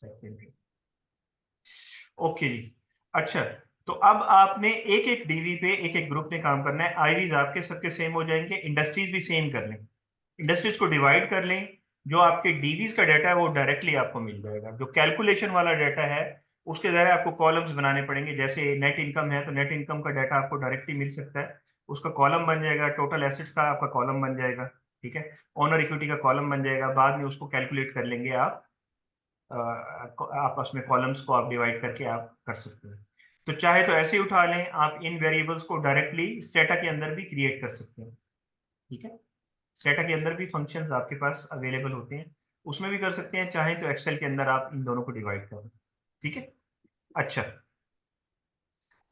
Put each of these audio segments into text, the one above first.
Secondary. Okay जी। अच्छा, तो अब आपने एक एक डीवी पे एक एक ग्रुप ने काम करना है। आईवीज आपके सबके सेम हो जाएंगे, इंडस्ट्रीज भी सेम कर लें, इंडस्ट्रीज को डिवाइड कर लें। जो आपके डीवीज का डाटा है वो डायरेक्टली आपको मिल जाएगा। जो कैलकुलेशन वाला डाटा है उसके ज़रिए आपको कॉलम्स बनाने पड़ेंगे। जैसे नेट इनकम है तो नेट इनकम का डाटा आपको डायरेक्टली मिल सकता है, उसका कॉलम बन जाएगा। टोटल एसेट्स का आपका कॉलम बन जाएगा, ठीक है। ओनर इक्विटी का कॉलम बन जाएगा, बाद में उसको कैलकुलेट कर लेंगे आप। आपस में कॉलम्स को आप डिवाइड करके आप कर सकते हैं। तो चाहे तो ऐसे ही उठा लें, आप इन वेरिएबल्स को डायरेक्टली स्टेटा के अंदर भी क्रिएट कर सकते हैं, ठीक है। स्टेटा के अंदर भी फंक्शंस आपके पास अवेलेबल होते हैं, उसमें भी कर सकते हैं। चाहे तो एक्सेल के अंदर आप इन दोनों को डिवाइड करें, ठीक है। अच्छा,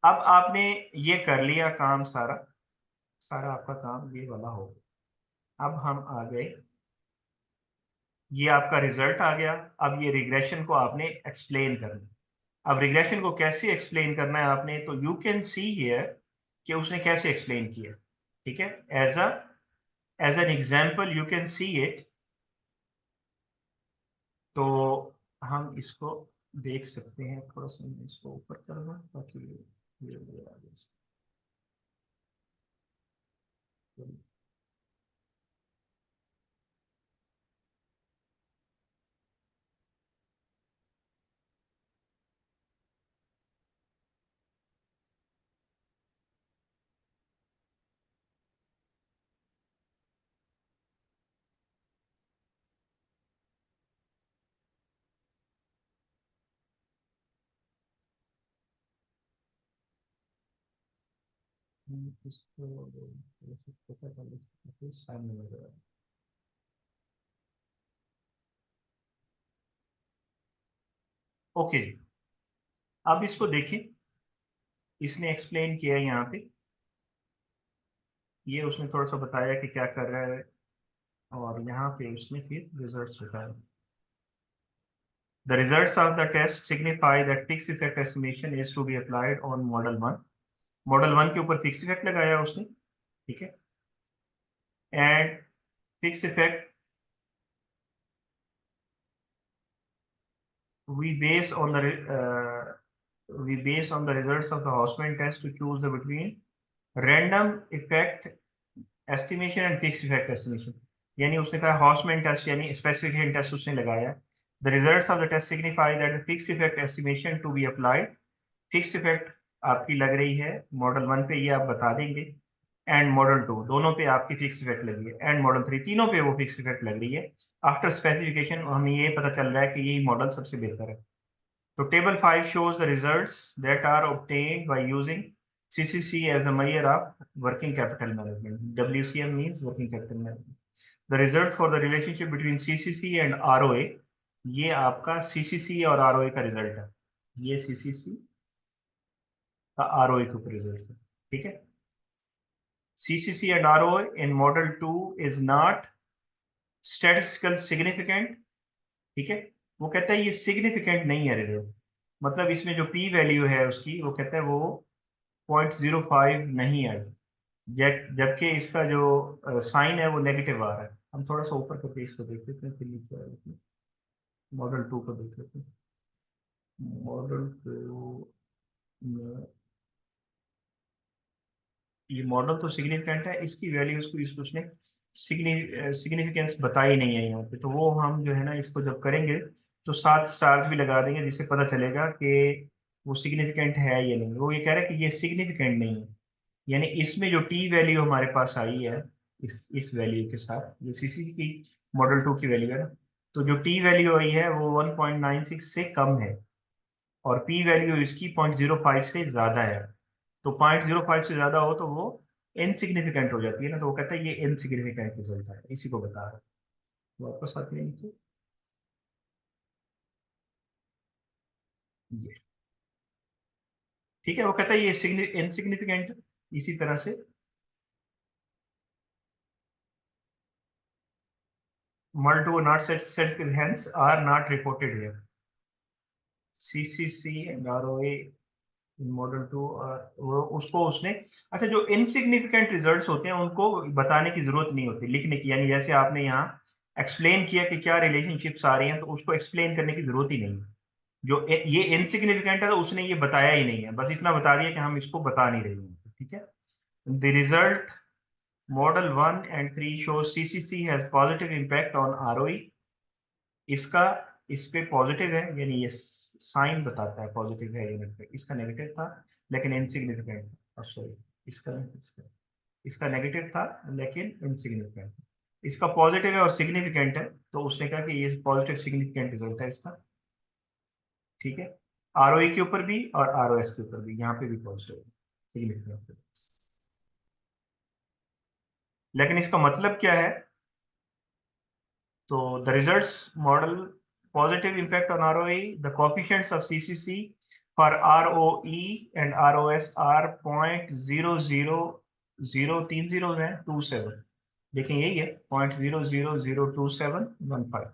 अब आपने ये कर लिया काम सारा, सारा आपका काम ये वाला हो गया। अब हम आ गए, ये आपका रिजल्ट आ गया। अब ये रिग्रेशन को आपने एक्सप्लेन करना। अब रिग्रेशन को कैसे एक्सप्लेन करना है आपने, तो यू कैन सी हियर कि उसने कैसे एक्सप्लेन किया, ठीक है। As an example you can see it. तो हम इसको देख सकते हैं। थोड़ा सा मैं इसको ऊपर कर दूं ताकि ये आगे से। इसको थोड़ा सा छोटा कर लेते हैं, सामने लग रहा है। ओके जी, अब इसको देखिए, इसने एक्सप्लेन किया है यहाँ पे। ये उसने थोड़ा सा बताया कि क्या कर रहा है, और यहाँ पे उसने फिर रिजल्ट्स बताए। The results of the test signify that fixed effect estimation is to be applied on model 1। Model 1 के ऊपर फिक्स इफेक्ट लगाया उसने, ठीक है। And fix effect we base on the we base on the results of the Hausman test to choose the between random effect estimation and fixed effect estimation। यानी उसने कहा Hausman test यानी specification test उसने लगाया। The results of the test signify that the fixed effect estimation to be applied। Fix effect आपकी लग रही है मॉडल 1 पे, ये आप बता देंगे। एंड मॉडल 2 दोनों पे आपकी फिक्स इफेक्ट लगी है, एंड मॉडल 3 तीनों पे वो फिक्स इफेक्ट लग रही है। आफ्टर स्पेसिफिकेशन हमें ये पता चल रहा है कि यही मॉडल सबसे बेहतर है। तो table 5 shows the results that are obtained by using CCC as a measure of working capital management। WCM means working capital management। The result for the relationship between CCC and ROA, ये आपका CCC और ROA का result है। ये CCC का ROA के ऊपर result है, ठीक है। CCC and ROA in model 2 is not statistical significant, ठीक है। वो कहता है ये सिग्निफिकेंट नहीं है रिजल्ट, मतलब इसमें जो पी वैल्यू है उसकी, वो कहता है वो 0.05 नहीं है। जबकि इसका जो साइन है वो नेगेटिव आ रहा है। हम थोड़ा सा ऊपर करके इसको देख लेते हैं, फिर नीचे आ लेते हैं। मॉडल 2 को देख लेते हैं। मॉडल 2 में ये मॉडल तो सिग्निफिकेंट है, इसकी वैल्यूज को इस उसने सिग्निफिकेंस बताई नहीं है यहाँ पे। तो वो हम जो है ना इसको जब करेंगे तो 7 स्टार्स भी लगा देंगे, जिससे पता चलेगा कि वो सिग्निफिकेंट है या नहीं। वो ये कह रहा है कि ये सिग्निफिकेंट नहीं है, यानी इसमें जो टी वैल्यू हमारे पास आई है इस वैल्यू के साथ, ये सीसी की मॉडल 2 की वैल्यू है ना, तो जो टी वैल्यू आई है वो 1.96 से कम है, और पी वैल्यू इसकी 0.05 से ज्यादा है। तो 0.05 से ज्यादा हो तो वो इनसिग्निफिकेंट हो जाती है ना, तो वो कहता है ये इनसिग्निफिकेंट रिजल्ट है, इसी को बता रहा है। वापस आते हैं नीचे, ये ठीक है। वो कहता है ये इनसिग्निफिकेंट, इसी तरह से multiple not set hence are not reported here। CCC and ROA in model 2, वो उसको उसने, अच्छा जो इनसिग्निफिकेंट रिजल्ट्स होते हैं उनको बताने की जरूरत नहीं होती लिखने की, यानी जैसे आपने यहाँ एक्सप्लेन किया कि क्या रिलेशनशिप्स आ रही हैं, तो उसको एक्सप्लेन करने की जरूरत ही नहीं है। जो ये इनसिग्निफिकेंट है तो उसने ये बताया ही नहीं है, बस इतना बता दिया कि हम इसको बता नहीं रहे हैं, ठीक है। The result model 1 and 3 shows CCC has positive impact on ROE। इसका इस पे पॉजिटिव है, यानी ये साइन बताता है पॉजिटिव है यूनिट पे। इसका नेगेटिव था लेकिन इनसिग्निफिकेंट था, सॉरी इसका इसका नेगेटिव था लेकिन इनसिग्निफिकेंट। इसका पॉजिटिव है और सिग्निफिकेंट है, तो उसने कहा कि ये पॉजिटिव सिग्निफिकेंट रिजल्ट है इसका, ठीक है। आरओई के ऊपर भी और आरओएस के ऊपर भी, यहाँ पे भी पॉजिटिव है सिग्निफिकेंट। लेकिन इसका मतलब क्या है? तो the results model positive impact on ROE, the coefficients of CCC for ROE and ROS are 0.00, 3 zero हैं 27, देखें यही है 0.000271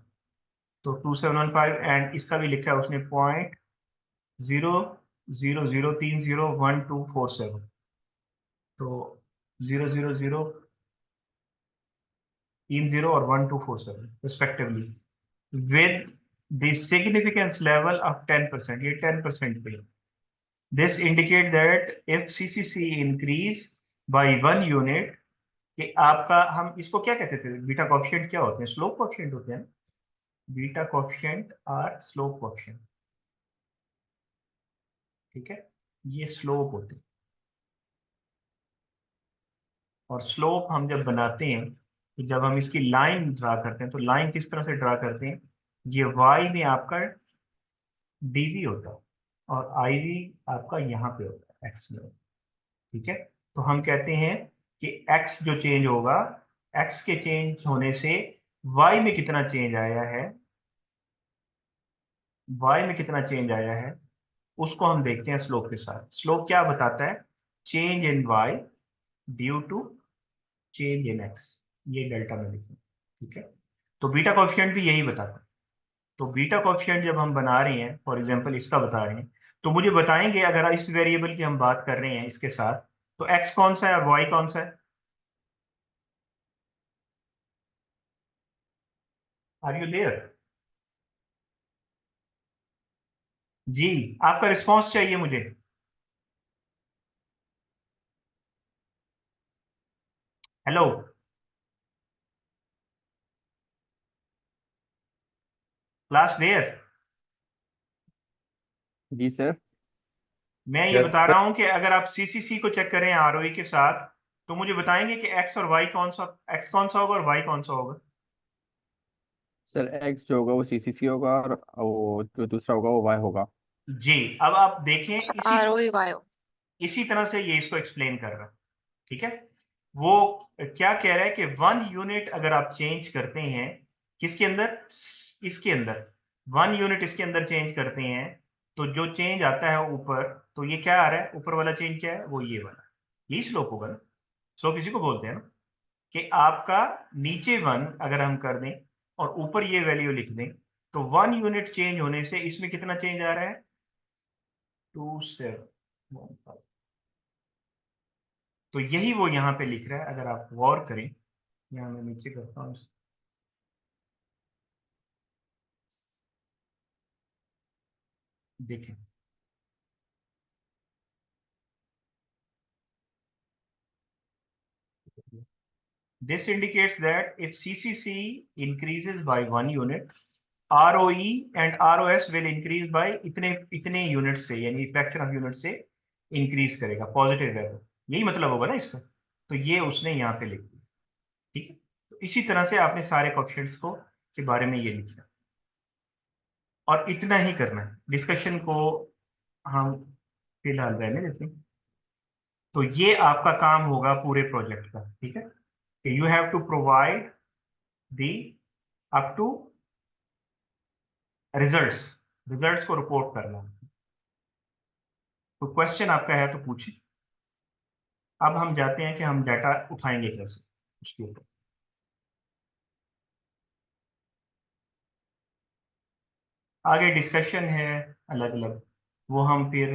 तो 2715, एंड इसका भी लिखा है उसने 0.00030124 तो 0.0030 और 1247 respectively with the significance level of 10%, ये 10% पे। This indicate that if CCC increase by 1 unit, कि आपका, हम इसको क्या कहते थे, बीटा कोएफिशिएंट क्या होते हैं? स्लोप कोएफिशिएंट होते हैं। बीटा कोएफिशिएंट और स्लोप कोएफिशिएंट, ठीक है, ये स्लोप होते हैं। और स्लोप हम जब बनाते हैं, तो जब हम इसकी लाइन ड्रा करते हैं, तो लाइन किस तरह से ड्रा करते हैं? ये y में आपका dv होता है और iv आपका यहाँ पे होता है x में, ठीक है। तो हम कहते हैं कि x जो चेंज होगा, x के चेंज होने से y में कितना चेंज आया है, y में कितना चेंज आया है, उसको हम देखते हैं स्लोप के साथ। स्लोप क्या बताता है? Change in y due to change in x, ये डेल्टा में लिखें, ठीक है। तो बीटा कोएफिशिएंट भी यही बताता है। तो बीटा कोएफिशिएंट जब हम बना रहे हैं, फॉर एग्जांपल इसका बता रहे हैं, तो मुझे बताएंगे अगर इस वेरिएबल की हम बात कर रहे हैं इसके साथ, तो x कौन सा है और y कौन सा है? Are you there? जी, आपका रिस्पांस चाहिए मुझे। Hello, class there? जी सर। मैं ये यस बता सर। रहा हूं कि अगर आप सीसीसी को चेक करें आरओई के साथ, तो मुझे बताएंगे कि एक्स और वाई कौन सा, एक्स कौन सा होगा और वाई कौन सा होगा। सर एक्स जो होगा वो सीसीसी होगा और वो जो दूसरा होगा वो वाई होगा। जी, अब आप देखें, इसी आर ओ वाई। इसी तरह से ये इसको एक्सप्लेन कर रहा है, ठीक है। वो क्या कह रहा है कि 1 यूनिट अगर आप चेंज करते हैं, किसके अंदर? इसके अंदर 1 यूनिट इसके अंदर चेंज करते हैं, तो जो चेंज आता है ऊपर, तो ये क्या आ रहा है? ऊपर वाला चेंज क्या है? वो ये वाला, यही स्लोप होगा ना। स्लोप इसी को बोलते हैं ना, कि आपका नीचे 1 अगर हम कर दें और ऊपर ये वैल्यू लिख दें, तो 1 यूनिट चेंज होने से इसमें कितना चेंज आ रहा है? 2715। तो यही वो यहाँ पे लिख रहा है, अगर आप गौर करें। यहाँ मैं नीचे करता हूँ, देखें। This indicates that if CCC increases by 1 unit, ROE and ROS will increase by इतने इतने यूनिट से, यानी फ्रैक्शन ऑफ यूनिट से इंक्रीज करेगा, पॉजिटिव है, यही मतलब होगा ना इसका। तो ये उसने यहाँ पे लिख दिया, ठीक है। तो इसी तरह से आपने सारे कोएफिशिएंट्स को के बारे में ये लिखना और इतना ही करना है। डिस्कशन को हम फिलहाल रहने देते हैं। तो ये आपका काम होगा पूरे प्रोजेक्ट का, ठीक है, कि you have to provide the up to results, results को रिपोर्ट करना। तो क्वेश्चन आपका है तो पूछिए। अब हम जाते हैं कि हम डाटा उठाएंगे कैसे, उसके ऊपर। आगे डिस्कशन है अलग अलग, वो हम फिर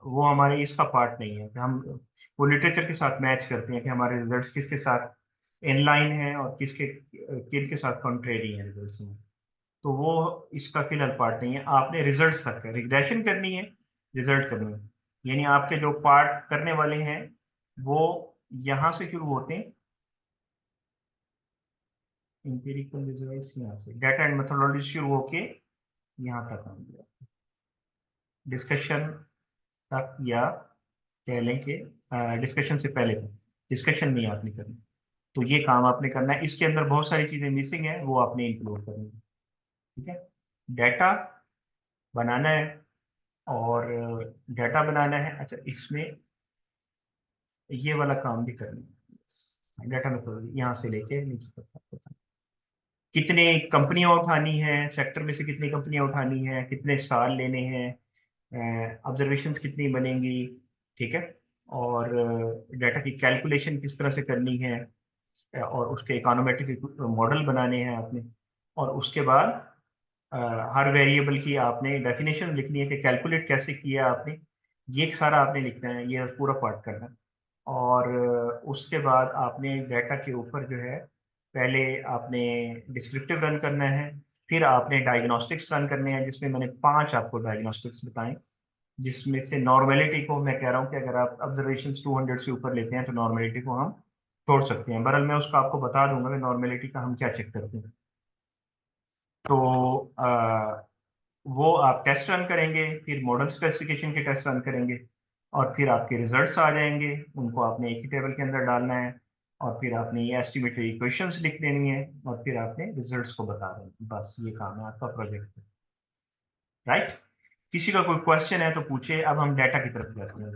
वो हमारे इसका पार्ट नहीं है कि हम वो लिटरेचर के साथ मैच करते हैं कि हमारे रिजल्ट्स किसके साथ इन लाइन है और किसके किन के साथ कॉन्ट्रेरी है रिजल्ट्स में। तो वो इसका फिलहाल पार्ट नहीं है। आपने रिजल्ट तक है, रिग्रेशन करनी है, रिजल्ट करनी है। यानी आपके जो पार्ट करने वाले हैं वो यहाँ से शुरू होते हैं, इंपेरिकल रिजल्ट्स यहाँ से, डाटा एंड मेथोडोलॉजी शुरू होके यहाँ तक आएंगे, डिस्कशन तक, या कह लें कि डिस्कशन से पहले तक। डिस्कशन नहीं आपने करनी, तो ये काम आपने करना है। इसके अंदर बहुत सारी चीजें मिसिंग है, वो आपने इंक्लूड करनी है। ठीक है, डाटा बनाना है, और डाटा बनाना है। अच्छा, इसमें ये वाला काम भी करना है, डाटा मेथोडोलॉजी यहाँ से लेके नीचे तक आपको करना है। कितने कंपनियां उठानी है, सेक्टर में से कितनी कंपनियां उठानी है, कितने साल लेने हैं, ऑब्जर्वेशंस कितनी बनेंगी, ठीक है, और डाटा की कैलकुलेशन किस तरह से करनी है, और उसके इकोनोमेट्रिक मॉडल बनाने हैं आपने। और उसके बाद अ, हर वेरिएबल की आपने डेफिनेशन लिखनी है कि कैलकुलेट कैसे किया आपने, ये सारा आपने लिखना है, ये पूरा पार्ट करना है। और उसके बाद आपने डाटा के ऊपर जो है, पहले आपने डिस्क्रिप्टिव रन करना है, फिर आपने डायग्नोस्टिक्स रन करने हैं, जिसमें मैंने 5 आपको डायग्नोस्टिक्स बताएं। जिसमें से नॉर्मेलिटी को मैं कह रहा हूँ कि अगर आप ऑब्जर्वेशन 200 से ऊपर लेते हैं तो नॉर्मेलिटी को हम छोड़ सकते हैं। बहरहाल मैं उसका आपको बता दूंगा कि नॉर्मेलिटी का हम क्या चेक करते हैं। तो वो आप टेस्ट रन करेंगे, फिर मॉडल स्पेसिफिकेशन के टेस्ट रन करेंगे, और फिर आपके रिजल्ट्स आ जाएंगे। उनको आपने एक ही टेबल के अंदर डालना है, और फिर आपने ये एस्टिमेटरी इक्वेशंस लिख देनी है, और फिर आपने रिजल्ट्स को बता देना। बस ये काम है आपका प्रोजेक्ट, राइट। किसी का कोई क्वेश्चन है तो पूछे। अब हम डाटा की तरफ जाते हैं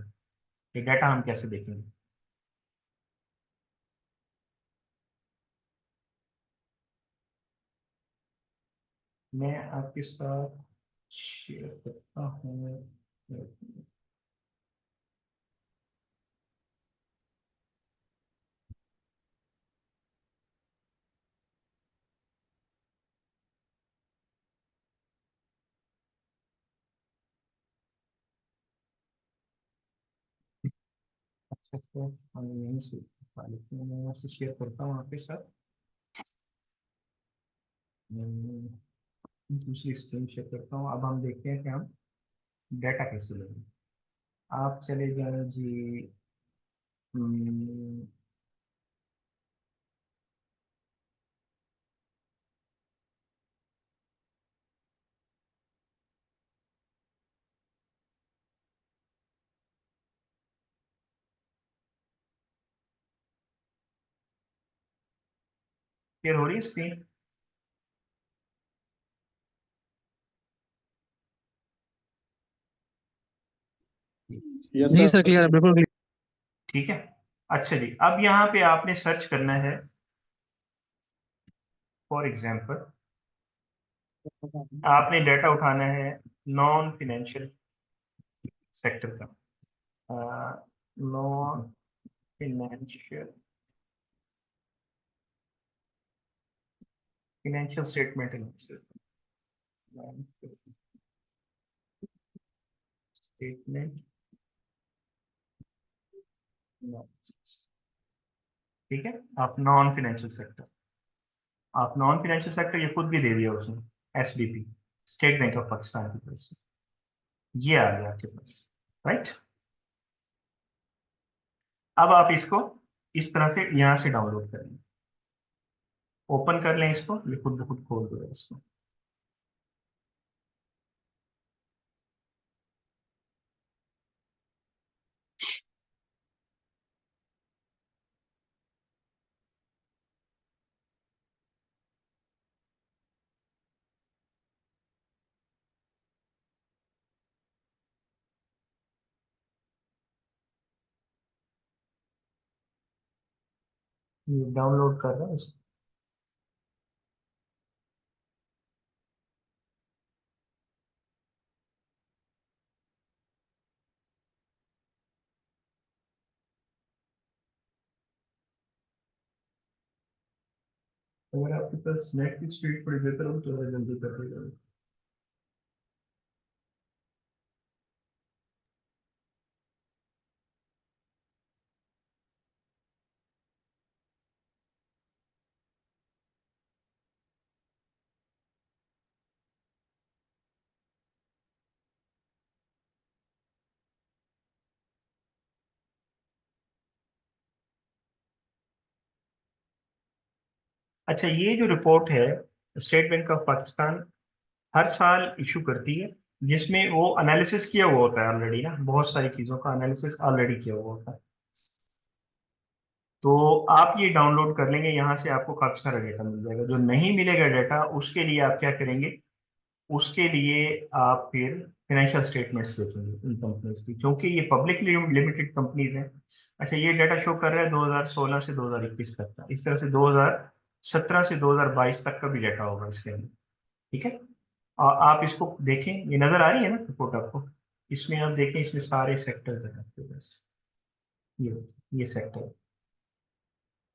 कि डाटा हम कैसे देखेंगे। मैं आपके साथ शेयर करता हूँ, अच्छा तो हम यहीं से मैं यहाँ से शेयर करता हूँ आपके साथ। दूसरी स्क्रीन शेयर करता हूँ। अब हम देखते हैं कि हम डाटा कैसे लेंगे। आप चले जाएं जी, शेयर हो रही है स्क्रीन? यस जी सर। सर, क्लियर है, बिल्कुल क्लियर। ठीक है। अच्छा जी, अब यहाँ पे आपने सर्च करना है, फॉर एग्जांपल आपने डाटा उठाना है नॉन फिनेंशियल सेक्टर का, non financial, financial statement analysis, statement, ठीक है। आप नॉन फिनेंशियल सेक्टर, आप नॉन फिनेंशियल सेक्टर, ये खुद भी दे दिया उसने, SBP, state bank of Pakistan की तरफ से, ये आ गया आपके पास, राइट। अब आप इसको इस तरह से यहाँ से डाउनलोड करें, ओपन कर लें इसको, ये खुद ब खुद खोल दो इसको। ये डाउनलोड कर रहा है इसको। अगर आपके पास नेट की स्पीड थोड़ी बेहतर हो तो ज़रा जल्दी कर देगा। अच्छा, ये जो रिपोर्ट है स्टेट बैंक ऑफ पाकिस्तान हर साल इशू करती है, जिसमें वो एनालिसिस किया हुआ होता है ऑलरेडी ना, बहुत सारी चीज़ों का एनालिसिस ऑलरेडी किया हुआ होता है। तो आप ये डाउनलोड कर लेंगे, यहाँ से आपको काफी सारा डेटा मिल जाएगा। जो नहीं मिलेगा डेटा, उसके लिए आप क्या करेंगे, उसके लिए आप फिर फाइनेंशियल स्टेटमेंट्स देखेंगे इन कंपनीज की, क्योंकि ये पब्लिकली लिमिटेड कंपनीज हैं। अच्छा, ये डाटा शो कर रहा है 2016 से 2021 तक का, इस तरह से 2017 से 2022 तक का भी डाटा होगा इसके अंदर। ठीक है, और आप इसको देखें, ये नजर आ रही है ना रिपोर्ट आपको, इसमें आप देखें, इसमें सारे सेक्टर्स हैं आपके पास। ये सेक्टर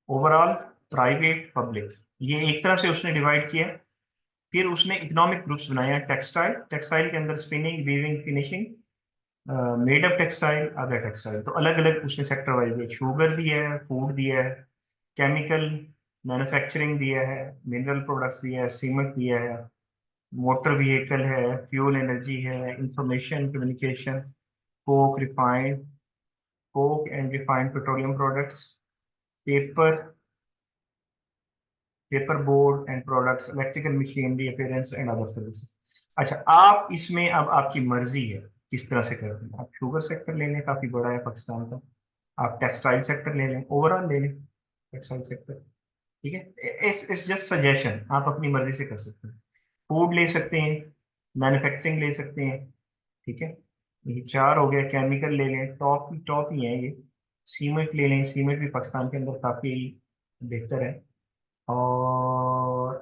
ओवरऑल, प्राइवेट, पब्लिक, ये एक तरह से उसने डिवाइड किया। फिर उसने इकोनॉमिक ग्रुप्स बनाया, टेक्सटाइल, टेक्सटाइल के अंदर spinning, weaving, finishing, made up textile, other textile, तो अलग अलग उसने सेक्टर वाइज है। शुगर दिया है, फूड दिया है, केमिकल मैन्युफैक्चरिंग दिया है, मिनरल प्रोडक्ट्स दिया है, सीमेंट दिया है, मोटर व्हीकल है, फ्यूल एनर्जी है, information communication, Coke refined, Coke and refined petroleum products, paper, paper board and products, electrical machinery, appearance and other services. अच्छा, आप इसमें अब आपकी मर्जी है किस तरह से करते हैं। आप शुगर सेक्टर ले लें, काफी बड़ा है पाकिस्तान का। आप टेक्सटाइल सेक्टर ले लें, ओवरऑल ले लें टेक्सटाइल सेक्टर। ठीक है, इट्स जस्ट सजेशन, आप अपनी मर्जी से कर सकते हैं। फूड ले सकते हैं, मैन्युफैक्चरिंग ले सकते हैं। ठीक है, ये चार हो गया। केमिकल ले लें, टॉप टॉप ही है ये। सीमेंट ले लें, सीमेंट भी पाकिस्तान के अंदर काफी बेहतर है। और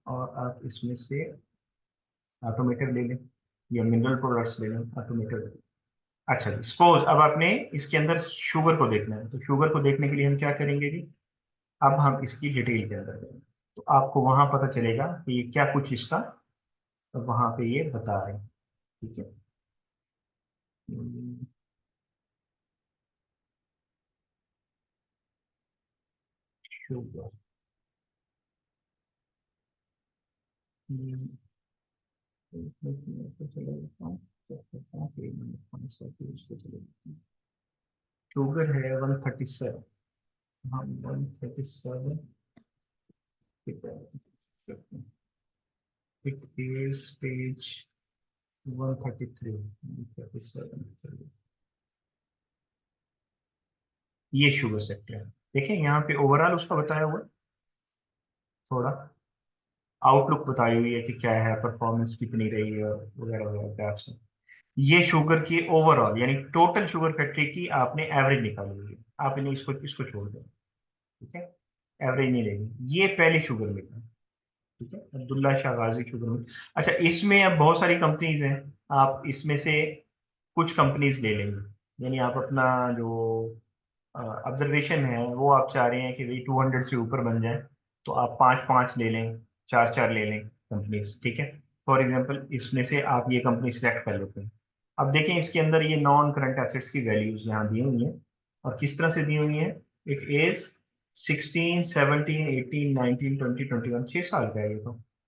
आप इसमें से ऑटोमेटेड ले लें, या मिनरल प्रोडक्ट्स ले लें, ऑटोमेटेड। अच्छा जी, सपोज अब आपने इसके अंदर शुगर को देखना है, तो शुगर को देखने के लिए हम क्या करेंगे जी, अब हम इसकी डिटेल के अंदर करेंगे, तो आपको वहां पता चलेगा कि ये क्या कुछ इसका वहां पे ये बता रहे हैं। ठीक है, शुगर, शुगर है 137, हाँ 137, it is page 133, 137। ये शुगर सेक्टर है। देखें यहाँ पे ओवरऑल उसका बताया हुआ है, थोड़ा आउटलुक बताई हुई है कि क्या है, परफॉर्मेंस कितनी रही है, और वगैरह वगैरह ग्राफ से। ये शुगर की ओवरऑल यानी टोटल शुगर फैक्ट्री की आपने एवरेज निकाली हुई है। आप इन्हें इसको इसको छोड़ दें। ठीक है, एवरेज नहीं लेनी, ये पहले शुगर मिल है। ठीक है, अब्दुल्ला शाह गाजी शुगर मिल। अच्छा, इसमें अब बहुत सारी कंपनीज हैं, आप इसमें से कुछ कंपनीज ले लेंगे, यानी आप अपना जो ऑब्जर्वेशन है वो आप चाह रहे हैं कि भाई 200 से ऊपर बन जाए, तो आप पाँच पाँच ले लें, चार चार ले लें कंपनीज। ठीक है, फॉर एग्जांपल इसमें से आप ये कंपनी सिलेक्ट कर लेते हैं। अब देखें इसके अंदर ये नॉन करंट एसेट्स की वैल्यूज यहाँ दी हुई हैं, और किस तरह से दी हुई है। इट इज 16, 17, 18, 19, 20, 21, 6 साल का है ये तो।